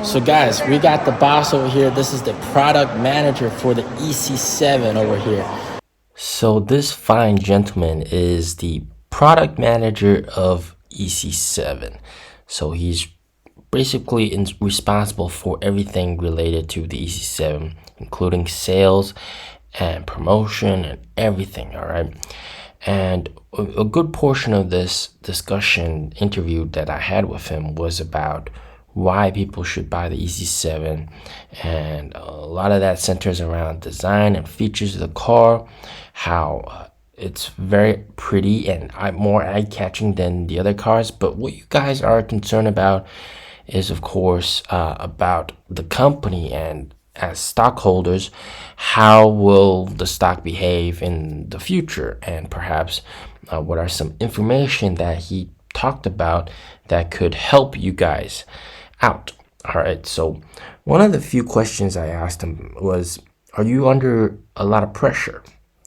So guys, we got the boss over here. This is the product manager for the EC7 over here. So this fine gentleman is the product manager of EC7. So he's basically responsible for everything related to the EC7, including sales and promotion and everything, all right? And a good portion of this discussion interview that I had with him was about why people should buy the EC7, and a lot of that centers around design and features of the car, how it's very pretty and more eye-catching than the other cars. But what you guys are concerned about is, of course, about the company, and as stockholders, how will the stock behave in the future, and perhaps what are some information that he talked about that could help you guys out. All right, so one of the few questions I asked him was, are you under a lot of pressure?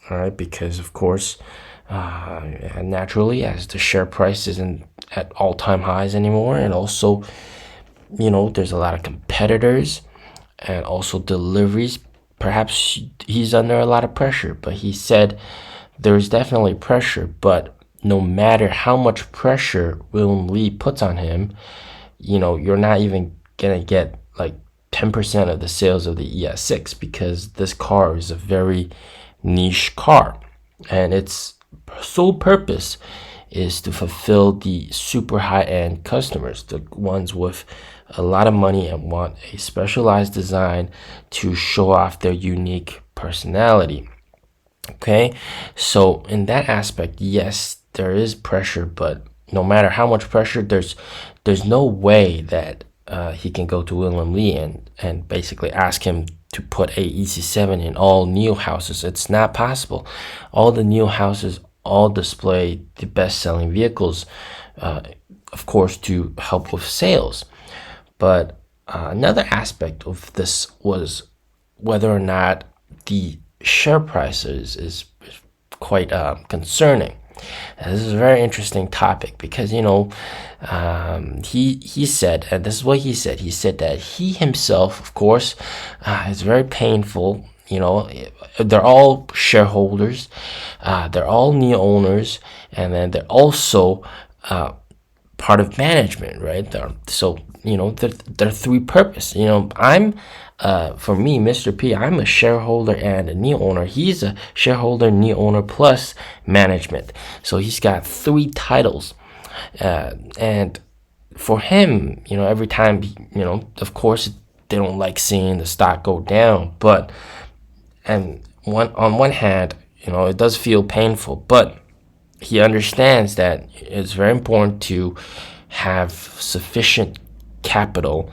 All right, because of course, naturally, as the share price isn't at all-time highs anymore, and also, there's a lot of competitors and also deliveries, perhaps he's under a lot of pressure. But he said there's definitely pressure, but no matter how much pressure William Lee puts on him, you're not even gonna get like 10% of the sales of the ES6, because this car is a very niche car, and its sole purpose is to fulfill the super high-end customers, the ones with a lot of money and want a specialized design to show off their unique personality. Okay, so in that aspect, yes, there is pressure, but no matter how much pressure, there's no way that he can go to William Lee and basically ask him to put a EC7 in all NIO houses. It's not possible. All the NIO houses all display the best-selling vehicles, of course, to help with sales. But another aspect of this was whether or not the share prices is quite concerning. And this is a very interesting topic, because he said, and this is what he said that he himself, of course, is very painful. They're all shareholders, they're all NIO owners, and then they're also part of management, right? They're three purpose. I'm for me, Mr. P, I'm a shareholder and a NIO owner. He's a shareholder, NIO owner plus management. So he's got three titles. And for him, every time, of course, they don't like seeing the stock go down. But, on one hand, it does feel painful, but he understands that it's very important to have sufficient capital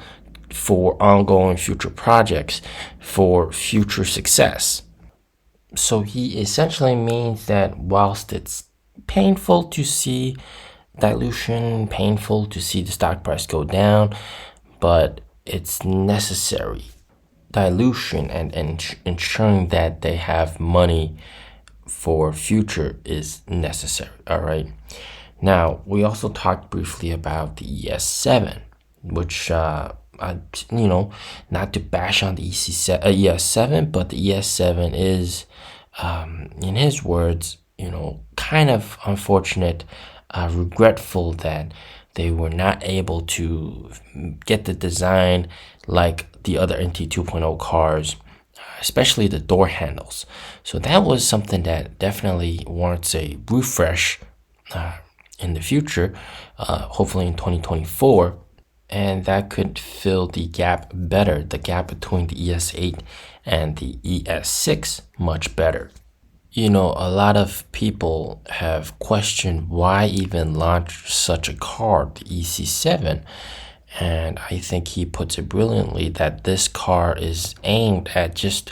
for ongoing future projects, for future success. So he essentially means that whilst it's painful to see dilution, painful to see the stock price go down, but it's necessary. Dilution and ensuring that they have money for future is necessary. All right. Now, we also talked briefly about the ES7, which not to bash on the ES7, but the ES7 is, in his words, kind of unfortunate, regretful that they were not able to get the design like the other NT 2.0 cars, especially the door handles. So that was something that definitely warrants a refresh in the future, hopefully in 2024. And that could fill the gap better, the gap between the ES8 and the ES6 much better. A lot of people have questioned why even launch such a car, the EC7. And I think he puts it brilliantly that this car is aimed at just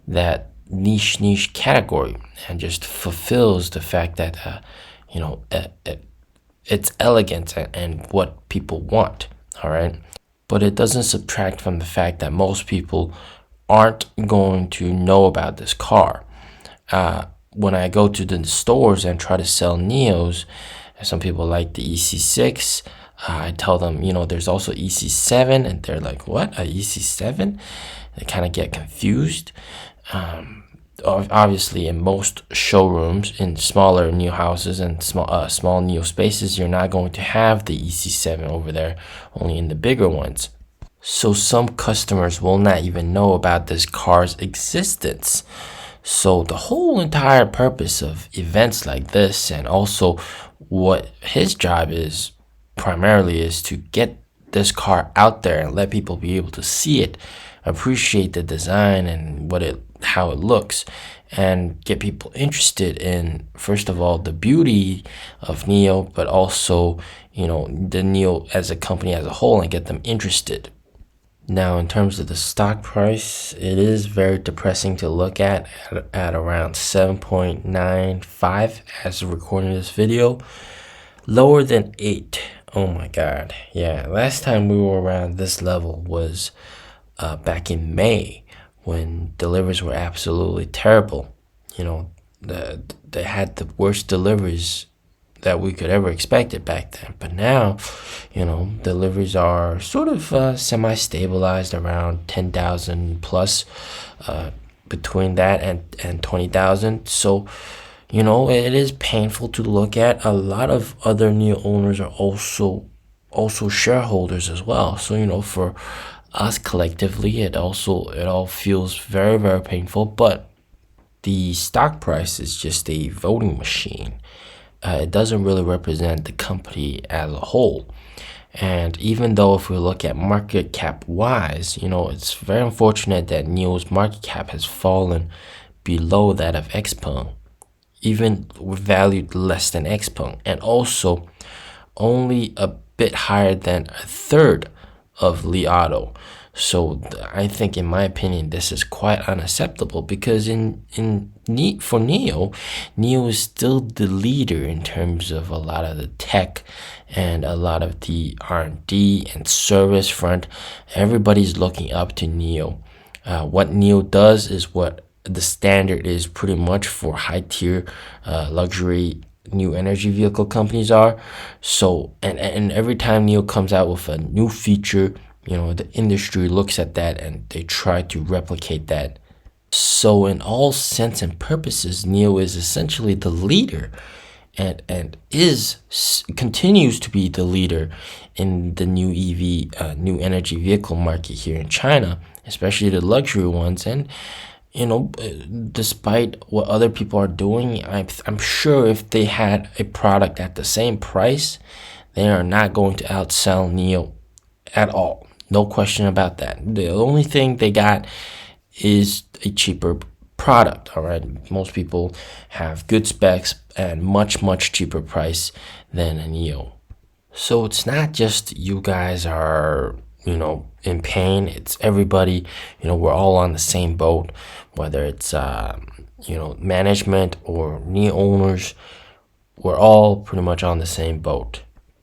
that niche category, and just fulfills the fact that, it's elegant and what people want. All right. But it doesn't subtract from the fact that most people aren't going to know about this car. When I go to the stores and try to sell NIOs, some people like the EC6, I tell them, there's also EC7, and they're like, what, a EC7? They kind of get confused. Obviously, in most showrooms, in smaller NIO houses and small NIO spaces, you're not going to have the EC7 over there, only in the bigger ones. So some customers will not even know about this car's existence. So the whole entire purpose of events like this, and also what his job is primarily, is to get this car out there and let people be able to see it, appreciate the design and how it looks, and get people interested in, first of all, the beauty of NIO, but also, the NIO as a company as a whole, and get them interested. Now, in terms of the stock price, it is very depressing to look at around 7.95 as of recording this video. Lower than 8. Oh my God. Yeah, last time we were around this level was back in May, when deliveries were absolutely terrible. They had the worst deliveries that we could ever expect it back then. But now, deliveries are sort of semi-stabilized around 10,000 plus, between that and 20,000. So, it is painful to look at. A lot of other NIO owners are also shareholders as well. So, for us collectively, it all feels very, very painful. But the stock price is just a voting machine. It doesn't really represent the company as a whole. And even though if we look at market cap wise, it's very unfortunate that NIO's market cap has fallen below that of XPeng, even valued less than XPeng, and also only a bit higher than a third of Li Auto. So I think, in my opinion, this is quite unacceptable, because for NIO is still the leader in terms of a lot of the tech and a lot of the R&D and service front. Everybody's looking up to NIO. What NIO does is what the standard is pretty much for high-tier luxury new energy vehicle companies are. So, and every time NIO comes out with a new feature, the industry looks at that and they try to replicate that. So in all sense and purposes, NIO is essentially the leader, and continues to be the leader in the new EV, new energy vehicle market here in China, especially the luxury ones. And despite what other people are doing, I'm sure if they had a product at the same price, they are not going to outsell NIO at all. No question about that. The only thing they got is a cheaper product. All right, most people have good specs and much, much cheaper price than a NIO. So it's not just you guys are in pain. It's everybody. We're all on the same boat, whether it's management or NIO owners. We're all pretty much on the same boat.